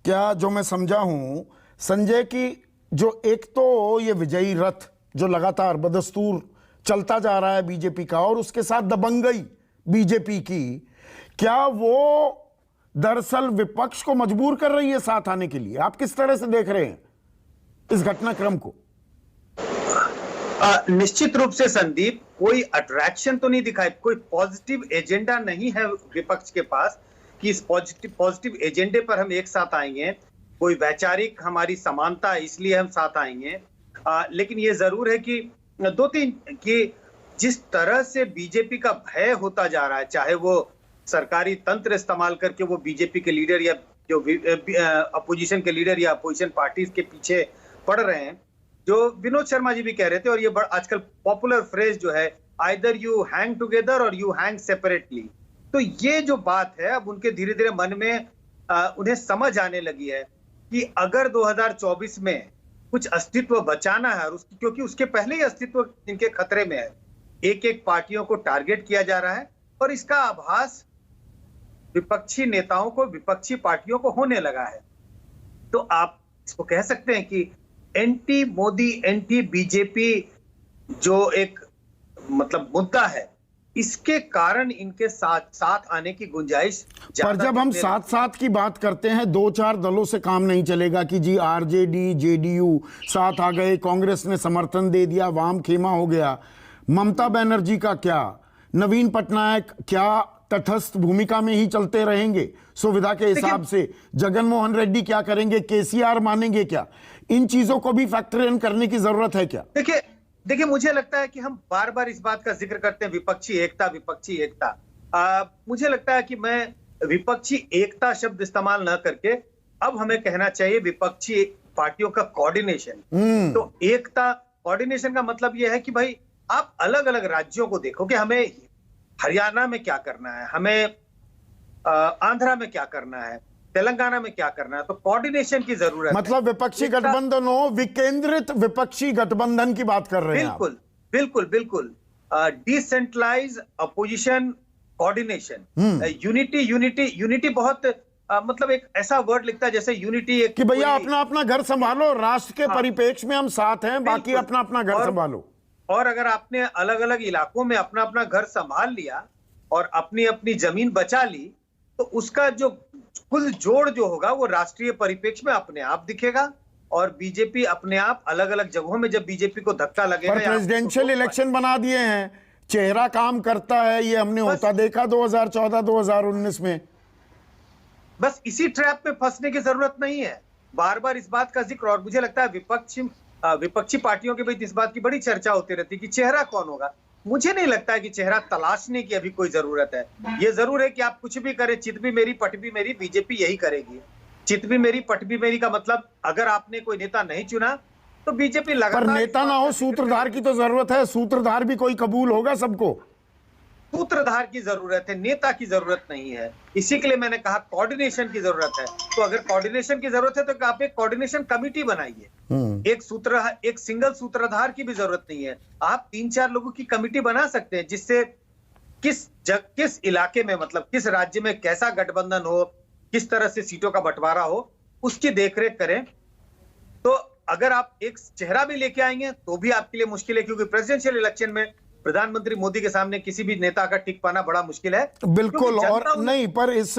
क्या जो मैं समझा हूं संजय की, जो एक तो ये विजयी रथ जो लगातार बदस्तूर चलता जा रहा है बीजेपी का, और उसके साथ दबंगई बीजेपी की, क्या वो दरअसल विपक्ष को मजबूर कर रही है साथ आने के लिए? आप किस तरह से देख रहे हैं इस घटनाक्रम को? निश्चित रूप से संदीप, कोई अट्रैक्शन तो नहीं दिखाई, कोई पॉजिटिव एजेंडा नहीं है विपक्ष के पास कि इस पॉजिटिव एजेंडे पर हम एक साथ आएंगे। कोई वैचारिक हमारी समानता इसलिए हम साथ आएंगे। लेकिन ये जरूर है कि कि जिस तरह से बीजेपी का भय होता जा रहा है, चाहे वो सरकारी तंत्र इस्तेमाल करके वो बीजेपी के लीडर या जो अपोजिशन के लीडर या अपोजिशन पार्टीज के पीछे पड़ रहे हैं, जो विनोद शर्मा जी भी कह रहे थे, और ये आजकल पॉपुलर फ्रेज जो है, आइदर यू हैंग टुगेदर और यू हैंग सेपरेटली। तो ये जो बात है, अब उनके धीरे धीरे मन में उन्हें समझ आने लगी है कि अगर 2024 में कुछ अस्तित्व बचाना है, और क्योंकि उसके पहले ही अस्तित्व इनके खतरे में है, एक एक पार्टियों को टारगेट किया जा रहा है, और इसका आभास विपक्षी नेताओं को, विपक्षी पार्टियों को होने लगा है। तो आप इसको कह सकते हैं कि एंटी मोदी, एंटी बीजेपी जो एक मतलब मुद्दा है, इसके कारण इनके साथ आने की गुंजाइश। पर जब हम साथ की बात करते हैं, दो चार दलों से काम नहीं चलेगा कि जी आरजेडी जेडीयू साथ आ गए, कांग्रेस ने समर्थन दे दिया, वाम खेमा हो गया। ममता बनर्जी का क्या, नवीन पटनायक क्या तटस्थ भूमिका में ही चलते रहेंगे सुविधा के हिसाब से? जगनमोहन रेड्डी क्या करेंगे? केसीआर मानेंगे क्या? इन चीजों को भी फैक्टर इन करने की जरूरत है क्या? देखिए, मुझे लगता है कि हम बार बार इस बात का जिक्र करते हैं, विपक्षी एकता। मुझे लगता है कि मैं विपक्षी एकता शब्द इस्तेमाल न करके अब हमें कहना चाहिए विपक्षी पार्टियों का कोऑर्डिनेशन। तो एकता, कोऑर्डिनेशन का मतलब यह है कि भाई आप अलग अलग राज्यों को देखो कि हमें हरियाणा में क्या करना है, हमें आंध्रा में क्या करना है, तेलंगाना में क्या करना है। तो कोऑर्डिनेशन की जरूरत है। मतलब विपक्षी गठबंधन हो, विकेंद्रित विपक्षी गठबंधन की बात कर रहे हैं? बिल्कुल। डिसेंट्रलाइज अपोजिशन कोऑर्डिनेशन, यूनिटी बहुत मतलब एक ऐसा वर्ड लिखता है जैसे यूनिटी एक कि भैया अपना अपना घर संभालो, राष्ट्र के परिप्रेक्ष्य में हम साथ हैं, बाकी अपना अपना घर संभालो। और अगर आपने अलग अलग इलाकों में अपना अपना घर संभाल लिया और अपनी अपनी जमीन बचा ली, तो उसका जो कुल जोड़ जो होगा वो राष्ट्रीय परिप्रेक्ष्य में अपने आप दिखेगा। और बीजेपी अपने आप अलग अलग जगहों में जब बीजेपी को धक्का लगेगा, पर प्रेसिडेंशियल इलेक्शन बना दिए हैं, चेहरा काम करता है, ये हमने होता देखा 2014-2019 में। बस इसी ट्रैप में फंसने की जरूरत नहीं है, बार बार इस बात का जिक्र। और मुझे लगता है विपक्षी पार्टियों के बीच इस बात की बड़ी चर्चा होती रहती है कि चेहरा कौन होगा। मुझे नहीं लगता है कि चेहरा तलाशने की अभी कोई जरूरत है। ये जरूर है कि आप कुछ भी करें, चित भी मेरी पट भी मेरी, बीजेपी यही करेगी। चित भी मेरी पट भी मेरी का मतलब, अगर आपने कोई नेता नहीं चुना तो बीजेपी लगातार। पर नेता ना हो, सूत्रधार की तो जरूरत है। सूत्रधार भी कोई कबूल होगा सबको? सूत्रधार की जरूरत है, नेता की जरूरत नहीं है। इसी के लिए मैंने कहा कोऑर्डिनेशन की जरूरत है। तो अगर कोऑर्डिनेशन की जरूरत है तो आप एक कोऑर्डिनेशन कमिटी बनाइए। एक सिंगल सूत्रधार की भी जरूरत नहीं है, आप 3-4 लोगों की कमिटी बना सकते हैं, जिससे किस इलाके में, मतलब किस राज्य में कैसा गठबंधन हो, किस तरह से सीटों का बंटवारा हो, उसकी देखरेख करें। तो अगर आप एक चेहरा भी लेके आएंगे तो भी आपके लिए मुश्किल है, क्योंकि प्रेसिडेंशियल इलेक्शन में प्रधानमंत्री मोदी के सामने किसी भी नेता का टिक पाना बड़ा मुश्किल है। बिल्कुल। और नहीं, पर इस